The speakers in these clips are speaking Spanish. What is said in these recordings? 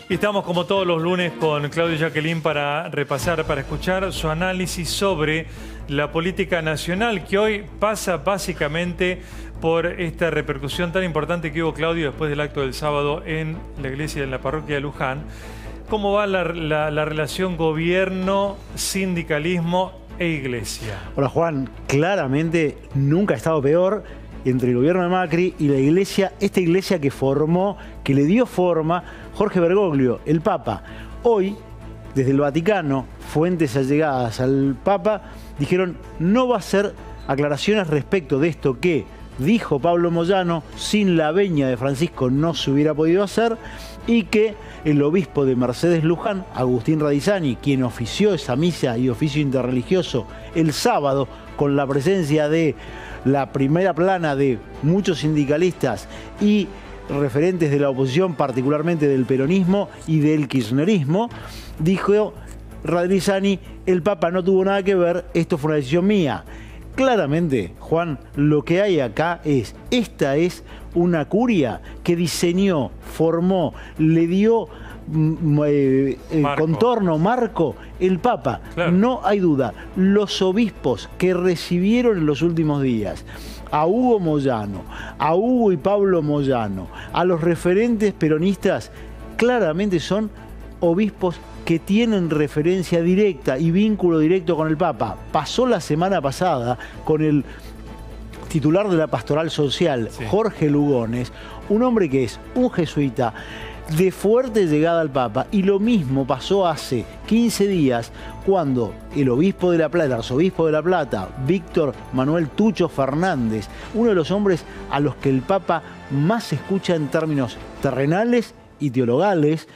Y estamos como todos los lunes con Claudio Jacqueline para repasar, para escuchar su análisis sobre la política nacional que hoy pasa básicamente por esta repercusión tan importante que hubo, Claudio, después del acto del sábado en la iglesia, en la parroquia de Luján. ¿Cómo va la relación gobierno, sindicalismo e iglesia? Hola Juan, claramente nunca ha estado peor entre el gobierno de Macri y la iglesia, esta iglesia que formó, que le dio forma Jorge Bergoglio, el Papa. Hoy, desde el Vaticano, fuentes allegadas al Papa dijeron no va a hacer aclaraciones respecto de esto que dijo Pablo Moyano, sin la veña de Francisco no se hubiera podido hacer, y que el obispo de Mercedes Luján, Agustín Radizani, quien ofició esa misa y oficio interreligioso el sábado con la presencia de la primera plana de muchos sindicalistas y referentes de la oposición, particularmente del peronismo y del kirchnerismo, dijo Radizani, el Papa no tuvo nada que ver, esto fue una decisión mía. Claramente, Juan, lo que hay acá es, esta es una curia que diseñó, formó, le dio contorno, marco, el Papa. Claro. No hay duda, los obispos que recibieron en los últimos días a Hugo Moyano, a Hugo y Pablo Moyano, a los referentes peronistas, claramente son obispos que tienen referencia directa y vínculo directo con el Papa. Pasó la semana pasada con el titular de la Pastoral Social, sí, Jorge Lugones, un hombre que es un jesuita de fuerte llegada al Papa, y lo mismo pasó hace 15 días cuando el obispo de La Plata, el arzobispo de La Plata, Víctor Manuel Tucho Fernández, uno de los hombres a los que el Papa más escucha en términos terrenales y teologales,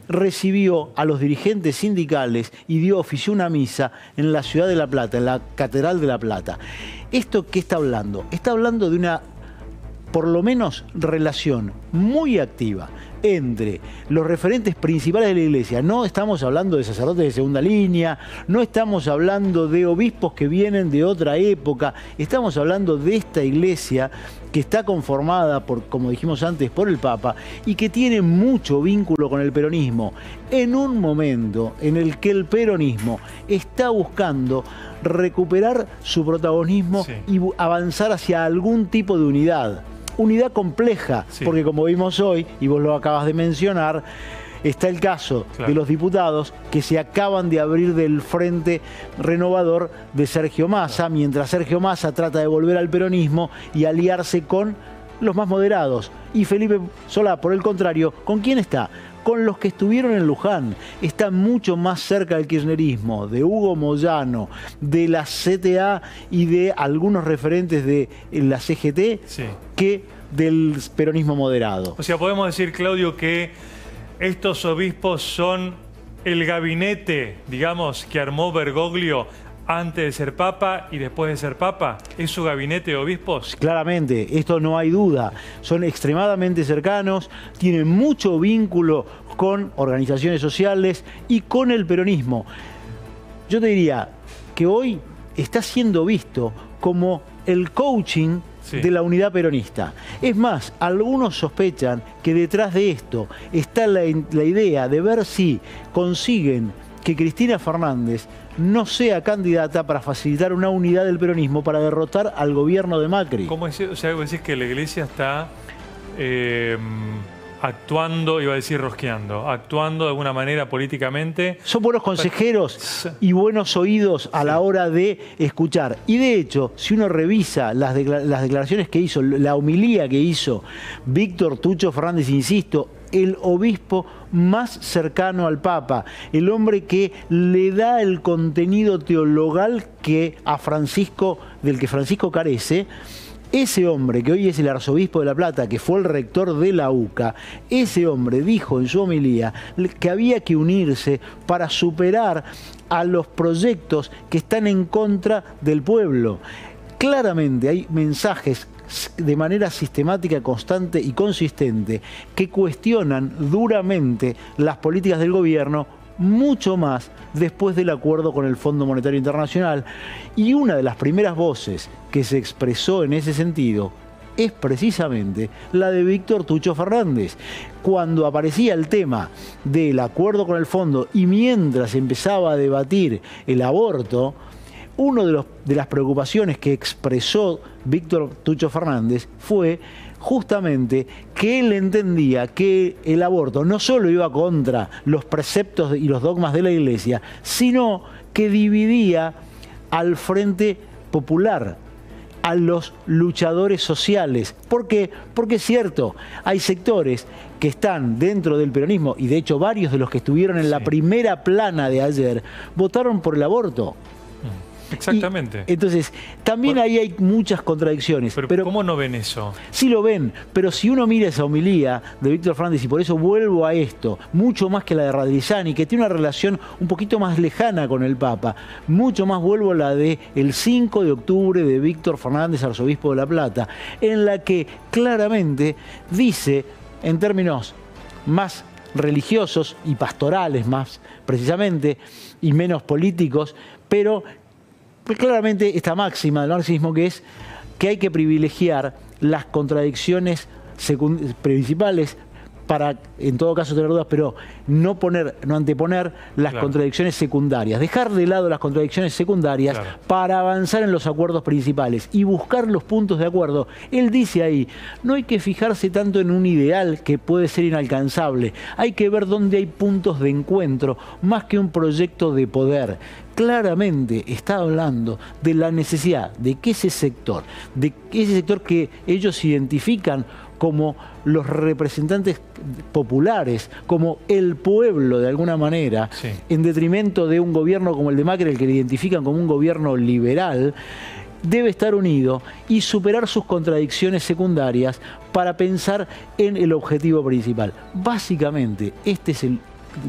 recibió a los dirigentes sindicales y ofició una misa en la ciudad de La Plata, en la Catedral de La Plata. ¿Esto qué está hablando? Está hablando de una, por lo menos, relación muy activa entre los referentes principales de la iglesia. No estamos hablando de sacerdotes de segunda línea, no estamos hablando de obispos que vienen de otra época, estamos hablando de esta iglesia que está conformada, por, como dijimos antes, por el Papa y que tiene mucho vínculo con el peronismo, en un momento en el que el peronismo está buscando recuperar su protagonismo, sí, y avanzar hacia algún tipo de unidad. Unidad compleja, sí, porque como vimos hoy, y vos lo acabas de mencionar, está el caso, claro, de los diputados que se acaban de abrir del Frente Renovador de Sergio Massa, claro, mientras Sergio Massa trata de volver al peronismo y aliarse con los más moderados. Y Felipe Solá, por el contrario, ¿con quién está? Con los que estuvieron en Luján. Está mucho más cerca del kirchnerismo, de Hugo Moyano, de la CTA y de algunos referentes de la CGT, sí, que del peronismo moderado. O sea, podemos decir, Claudio, que estos obispos son el gabinete, digamos, que armó Bergoglio antes de ser Papa y después de ser Papa. ¿Es su gabinete de obispos? Claramente, esto no hay duda. Son extremadamente cercanos, tienen mucho vínculo con organizaciones sociales y con el peronismo. Yo te diría que hoy está siendo visto como el coaching, sí, de la unidad peronista. Es más, algunos sospechan que detrás de esto está la idea de ver si consiguen que Cristina Fernández no sea candidata para facilitar una unidad del peronismo para derrotar al gobierno de Macri. ¿Cómo es? O sea, vos decís que la iglesia está actuando, iba a decir rosqueando, actuando de alguna manera políticamente. Son buenos consejeros y buenos oídos a la hora de escuchar. Y de hecho, si uno revisa las declaraciones que hizo, la homilía que hizo Víctor Tucho Fernández, insisto, el obispo más cercano al Papa, el hombre que le da el contenido teologal que a Francisco, del que Francisco carece. Ese hombre, que hoy es el arzobispo de La Plata, que fue el rector de la UCA, ese hombre dijo en su homilía que había que unirse para superar a los proyectos que están en contra del pueblo. Claramente hay mensajes de manera sistemática, constante y consistente que cuestionan duramente las políticas del gobierno, mucho más después del acuerdo con el Fondo Monetario Internacional. Y una de las primeras voces que se expresó en ese sentido es precisamente la de Víctor Tucho Fernández. Cuando aparecía el tema del acuerdo con el fondo y mientras empezaba a debatir el aborto, una de las preocupaciones que expresó Víctor Tucho Fernández fue justamente que él entendía que el aborto no solo iba contra los preceptos y los dogmas de la Iglesia, sino que dividía al Frente Popular, a los luchadores sociales. ¿Por qué? Porque es cierto, hay sectores que están dentro del peronismo, y de hecho varios de los que estuvieron en la primera plana de ayer, votaron por el aborto. Exactamente. Y, entonces, también ahí hay muchas contradicciones. Pero ¿cómo no ven eso? Sí lo ven, pero si uno mira esa homilía de Víctor Fernández, y por eso vuelvo a esto, mucho más que la de Radrizzani, que tiene una relación un poquito más lejana con el Papa, mucho más vuelvo a la de el 5 de octubre de Víctor Fernández, arzobispo de La Plata, en la que claramente dice, en términos más religiosos y pastorales más precisamente, y menos políticos, pero claramente esta máxima del marxismo, que es que hay que privilegiar las contradicciones principales para, en todo caso, tener dudas, pero no anteponer las contradicciones secundarias. Dejar de lado las contradicciones secundarias para avanzar en los acuerdos principales y buscar los puntos de acuerdo. Él dice ahí, no hay que fijarse tanto en un ideal que puede ser inalcanzable. Hay que ver dónde hay puntos de encuentro, más que un proyecto de poder. Claramente está hablando de la necesidad de que ese sector que ellos identifican como los representantes populares, como el pueblo de alguna manera, en detrimento de un gobierno como el de Macri, el que le identifican como un gobierno liberal, debe estar unido y superar sus contradicciones secundarias para pensar en el objetivo principal. Básicamente, este es el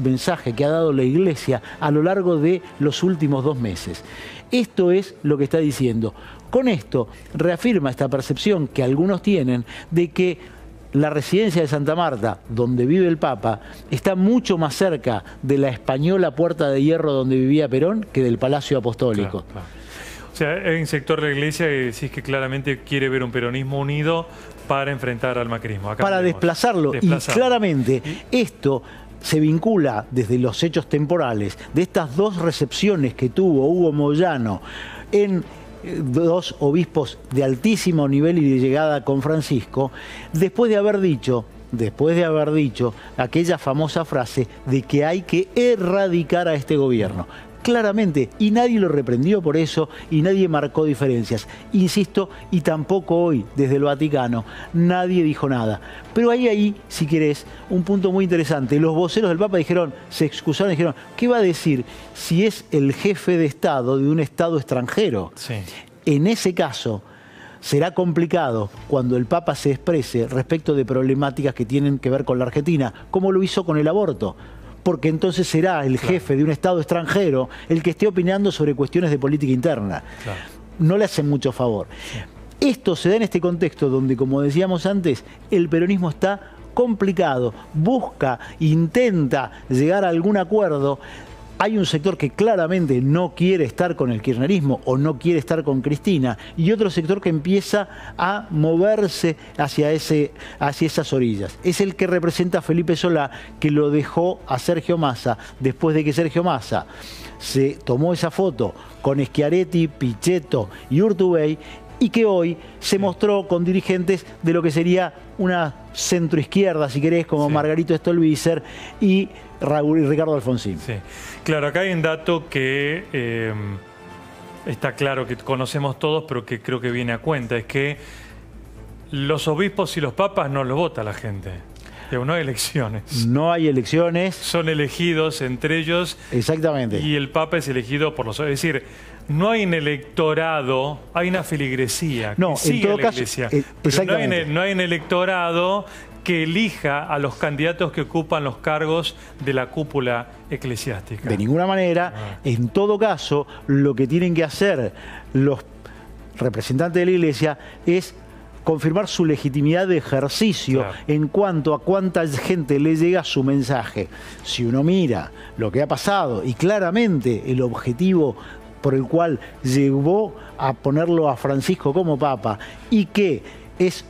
mensaje que ha dado la Iglesia a lo largo de los últimos 2 meses. Esto es lo que está diciendo. Con esto reafirma esta percepción que algunos tienen de que la residencia de Santa Marta, donde vive el Papa, está mucho más cerca de la española Puerta de Hierro donde vivía Perón que del Palacio Apostólico. Claro. O sea, hay un sector de la Iglesia que decís que claramente quiere ver un peronismo unido para enfrentar al macrismo. Acá para desplazarlo. Y claramente esto se vincula desde los hechos temporales de estas 2 recepciones que tuvo Hugo Moyano en 2 obispos de altísimo nivel y de llegada con Francisco, después de haber dicho aquella famosa frase de que hay que erradicar a este gobierno. Claramente, y nadie lo reprendió por eso y nadie marcó diferencias. Insisto, y tampoco hoy, desde el Vaticano, nadie dijo nada. Pero hay ahí, si querés, un punto muy interesante. Los voceros del Papa se excusaron y dijeron, ¿qué va a decir si es el jefe de Estado de un Estado extranjero? Sí. En ese caso, será complicado cuando el Papa se exprese respecto de problemáticas que tienen que ver con la Argentina, como lo hizo con el aborto. Porque entonces será el jefe de un Estado extranjero el que esté opinando sobre cuestiones de política interna. No le hacen mucho favor. Esto se da en este contexto donde, como decíamos antes, el peronismo está complicado, intenta llegar a algún acuerdo. Hay un sector que claramente no quiere estar con el kirchnerismo o no quiere estar con Cristina, y otro sector que empieza a moverse hacia esas orillas. Es el que representa a Felipe Solá, que lo dejó a Sergio Massa después de que Sergio Massa se tomó esa foto con Schiaretti, Pichetto y Urtubey, y que hoy se mostró con dirigentes de lo que sería una centroizquierda, si querés, como Margarito Stolbizer y Ricardo Alfonsín. Sí. Claro, acá hay un dato que está claro que conocemos todos, pero que creo que viene a cuenta, es que los obispos y los papas no los vota la gente. No hay elecciones. No hay elecciones. Son elegidos entre ellos. Exactamente. Y el papa es elegido por los... Es decir, no hay un electorado, hay una feligresía. No, en todo caso, exactamente. No hay un electorado que elija a los candidatos que ocupan los cargos de la cúpula eclesiástica. De ninguna manera. En todo caso, lo que tienen que hacer los representantes de la Iglesia es confirmar su legitimidad de ejercicio en cuanto a cuánta gente le llega su mensaje. Si uno mira lo que ha pasado y claramente el objetivo por el cual llevó a ponerlo a Francisco como Papa, y que es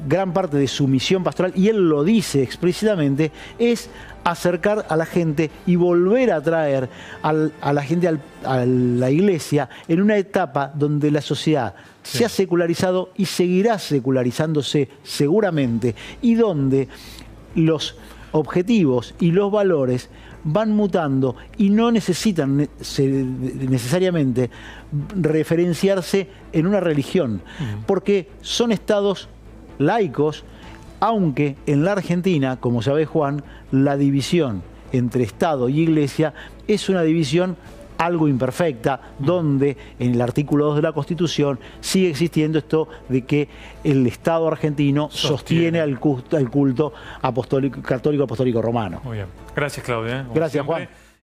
gran parte de su misión pastoral, y él lo dice explícitamente, es acercar a la gente y volver a traer a la gente a la iglesia en una etapa donde la sociedad se ha secularizado y seguirá secularizándose seguramente, y donde los objetivos y los valores van mutando y no necesitan necesariamente referenciarse en una religión, porque son estados laicos, aunque en la Argentina, como sabe Juan, la división entre Estado y Iglesia es una división algo imperfecta, donde en el artículo 2 de la Constitución sigue existiendo esto de que el Estado argentino sostiene al culto apostólico, católico apostólico romano. Muy bien. Gracias, Claudio. Gracias, Juan.